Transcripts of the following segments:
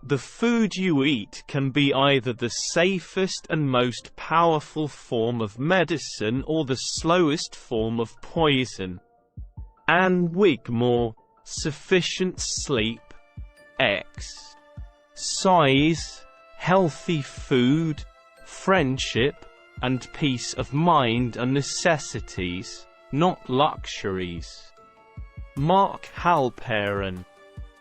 The food you eat can be either the safest and most powerful form of medicine or the slowest form of poison. Anne Wigmore, Sufficient Sleep, Exercise, Healthy Food, Friendship, and Peace of Mind are necessities, not luxuries. Mark Halperin,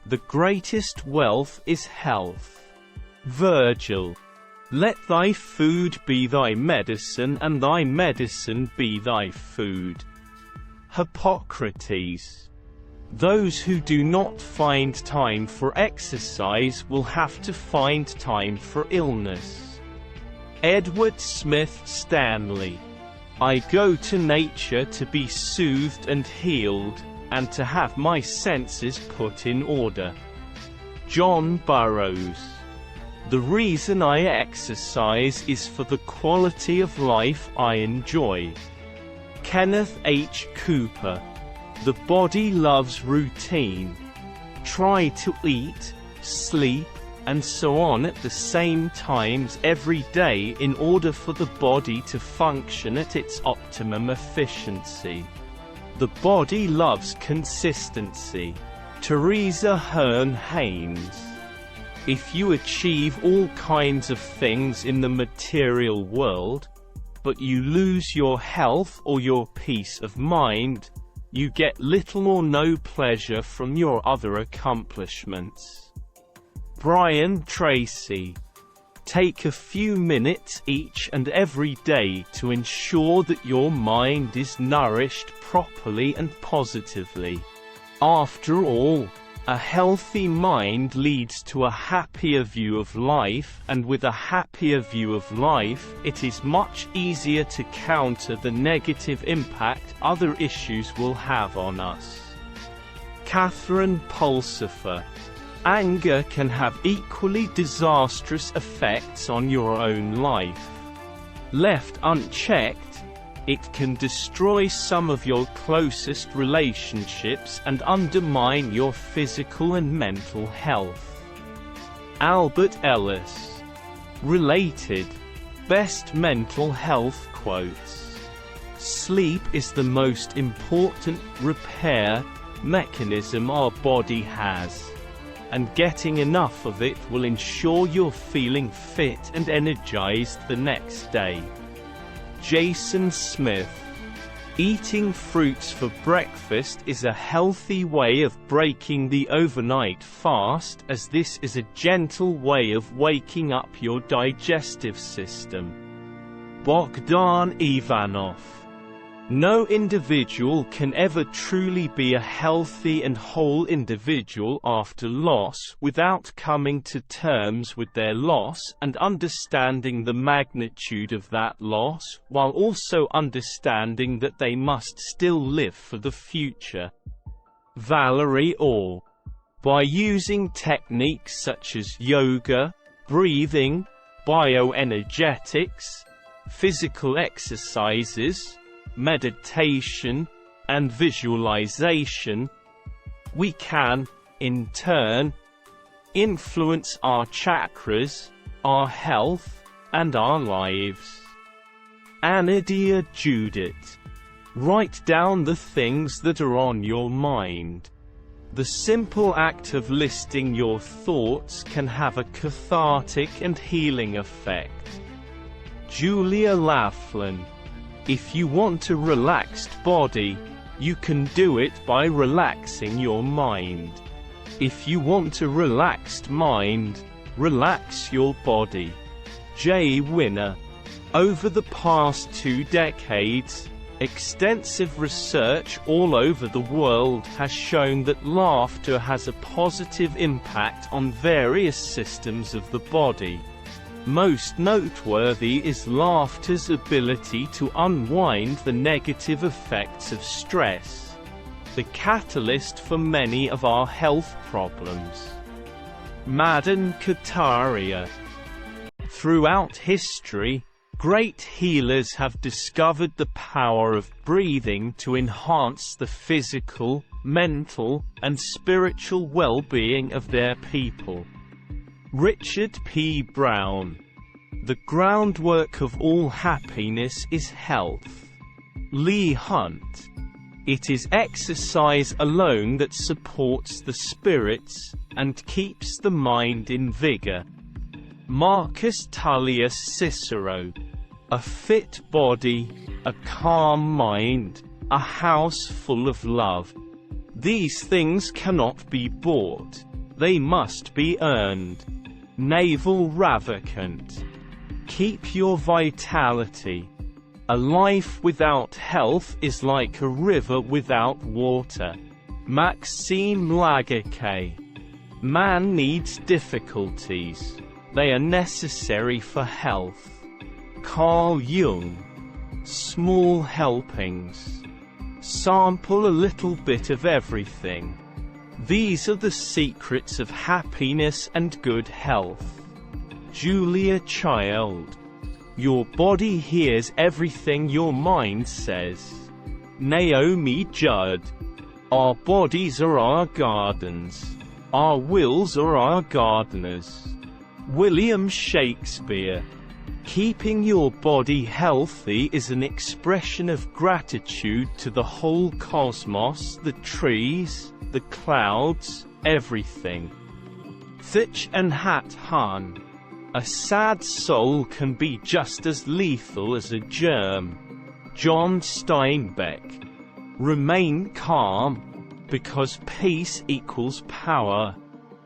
The greatest wealth is health. Virgil, let thy food be thy medicine and thy medicine be thy food. Hippocrates, those who do not find time for exercise will have to find time for illness. Edward Smith Stanley, I go to nature to be soothed and healed, and to have my senses put in order. John Burroughs, the reason I exercise is for the quality of life I enjoy. Kenneth H. Cooper, the body loves routine. Try to eat, sleep, and so on at the same times every day in order for the body to function at its optimum efficiency. The body loves consistency. Teresa Hearn Haynes, if you achieve all kinds of things in the material world, but you lose your health or your peace of mind, you get little or no pleasure from your other accomplishments. Brian Tracy, take a few minutes each and every day to ensure that your mind is nourished properly and positively. After all, a healthy mind leads to a happier view of life, and with a happier view of life, it is much easier to counter the negative impact other issues will have on us. Catherine Pulsifer, anger can have equally disastrous effects on your own life. Left unchecked, it can destroy some of your closest relationships and undermine your physical and mental health. Albert Ellis, Related, Best Mental Health Quotes. Sleep is the most important repair mechanism our body has, and getting enough of it will ensure you're feeling fit and energized the next day. Jason Smith, eating fruits for breakfast is a healthy way of breaking the overnight fast, as this is a gentle way of waking up your digestive system. Bogdan Ivanov, no individual can ever truly be a healthy and whole individual after loss without coming to terms with their loss and understanding the magnitude of that loss, while also understanding that they must still live for the future. Valerie Orr, by using techniques such as yoga, breathing, bioenergetics, physical exercises, meditation, and visualization, we can, in turn, influence our chakras, our health, and our lives. Anadia Judith, write down the things that are on your mind. The simple act of listing your thoughts can have a cathartic and healing effect. Julia Laughlin, if you want a relaxed body, you can do it by relaxing your mind. If you want a relaxed mind, relax your body. Jay Winner, over the past 2 decades, extensive research all over the world has shown that laughter has a positive impact on various systems of the body. Most noteworthy is laughter's ability to unwind the negative effects of stress, the catalyst for many of our health problems. Madan Kataria, throughout history, great healers have discovered the power of breathing to enhance the physical, mental, and spiritual well-being of their people. Richard P. Brown. The groundwork of all happiness is health. Leigh Hunt. It is exercise alone that supports the spirits and keeps the mind in vigor. Marcus Tullius Cicero. A fit body, a calm mind, a house full of love. These things cannot be bought. They must be earned. Naval Ravikant. Keep your vitality. A life without health is like a river without water. Maxime Lagaque. Man needs difficulties. They are necessary for health. Carl Jung. Small helpings. Sample a little bit of everything. These are the secrets of happiness and good health. Julia Child. Your body hears everything your mind says. Naomi Judd. Our bodies are our gardens. Our wills are our gardeners. William Shakespeare. Keeping your body healthy is an expression of gratitude to the whole cosmos, the trees, the clouds, everything. Thich Nhat Hanh. A sad soul can be just as lethal as a germ. John Steinbeck. Remain calm, because peace equals power.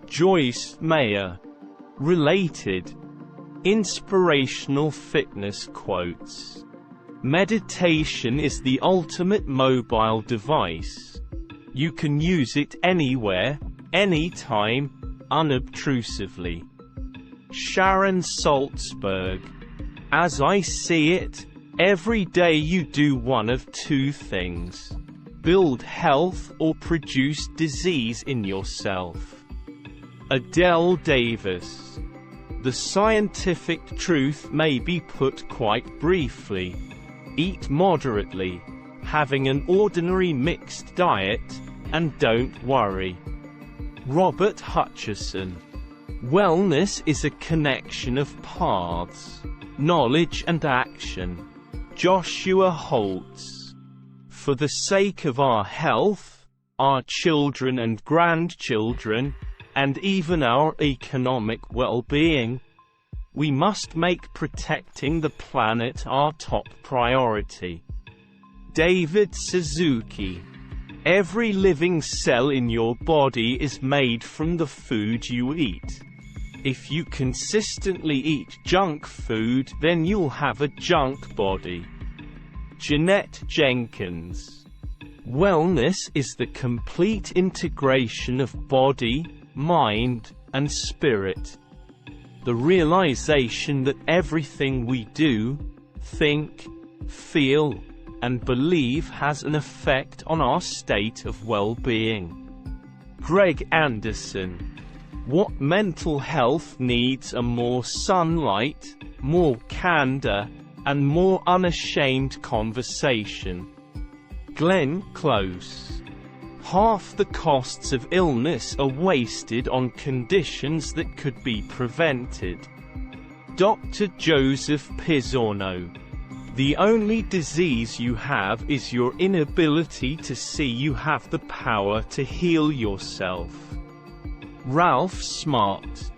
Joyce Meyer. Related. Inspirational fitness quotes. Meditation is the ultimate mobile device. You can use it anywhere, anytime, unobtrusively. Sharon Salzberg. As I see it, every day you do one of two things: build health or produce disease in yourself. Adele Davis. The scientific truth may be put quite briefly. Eat moderately, having an ordinary mixed diet, and don't worry. Robert Hutcherson. Wellness is a connection of paths, knowledge and action. Joshua Holtz. For the sake of our health, our children and grandchildren, and even our economic well-being, we must make protecting the planet our top priority. David Suzuki. Every living cell in your body is made from the food you eat. If you consistently eat junk food, then you'll have a junk body. Jeanette Jenkins. Wellness is the complete integration of body, mind, and spirit. The realization that everything we do, think, feel, and believe has an effect on our state of well-being. Greg Anderson. What mental health needs are more sunlight, more candor, and more unashamed conversation. Glenn Close. Half the costs of illness are wasted on conditions that could be prevented. Dr. Joseph Pizzorno. The only disease you have is your inability to see you have the power to heal yourself. Ralph Smart.